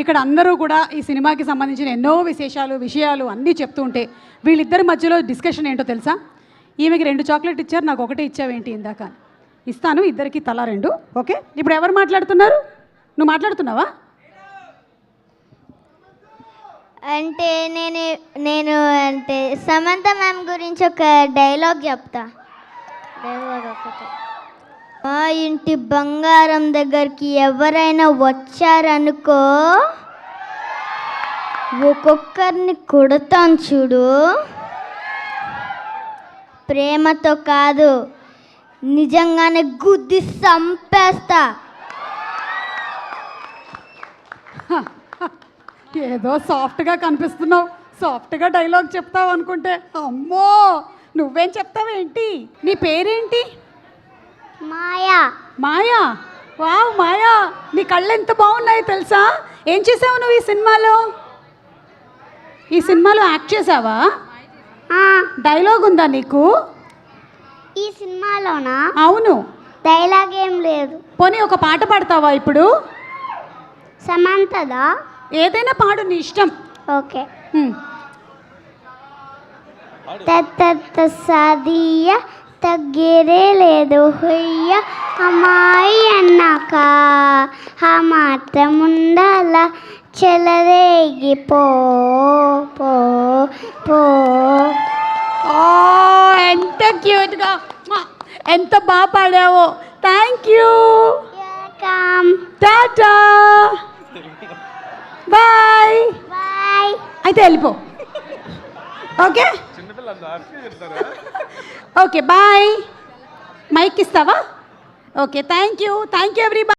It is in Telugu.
ఇక్కడ అందరూ కూడా ఈ సినిమాకి సంబంధించిన ఎన్నో విషయాలు అన్నీ చెప్తూ ఉంటే వీళ్ళిద్దరి మధ్యలో డిస్కషన్ ఏంటో తెలుసా? ఈమెకి 2 చాక్లెట్ ఇచ్చారు, నాకు ఒకటే ఇచ్చావేంటి ఇందాక. ఇస్తాను, ఇద్దరికి తలా 2. ఓకే, ఇప్పుడు ఎవరు మాట్లాడుతున్నారు? నువ్వు మాట్లాడుతున్నావా? అంటే నేను అంటే సమంత మ్యామ్ గురించి ఒక డైలాగ్ చెప్తా. డైలాగ్ ఒకటి. మా ఇంటి బంగారం దగ్గరికి ఎవరైనా వచ్చారనుకో, ఒక్కొక్కరిని కొడతాను చూడు. ప్రేమతో కాదు, నిజంగానే గుద్ది చంపేస్తా. ఏదో సాఫ్ట్గా కనిపిస్తున్నావు, సాఫ్ట్గా డైలాగ్ చెప్తావు అనుకుంటే అమ్మో నువ్వేం చెప్తావేంటి? నీ పేరేంటి? మాయా. మాయా? వావ్ మాయా, నీ కళ్ళు ఎంత బాగున్నాయో తెలుసా? ఏం చేసావు నువ్వు ఈ సినిమాలో? ఈ సినిమాలో యాక్ట్ చేసావా? డైలాగ్ ఉందా నీకు ఈ సినిమాలోనా? అవును. డైలాగ్ ఏం లేదు. పోనీ ఒక పాట పాడతావా ఇప్పుడు? సమంతదా? ఏదైనా పాడు, నీ ఇష్టం. ఓకే. తత్త సాదియ తగ్గేదే లేదు హొయ్య అమ్మాయి అన్నాక ఆ మాత్రం ఉండాల చెలరేగి పో పో పో. ఎంత క్యూట్గా, ఎంత బాగా పాడావో. Thank you. Tata, bye. Bye. అయితే వెళ్ళిపో. Okay okay bye. మైక్ ఇస్తావా? Okay, thank you everybody.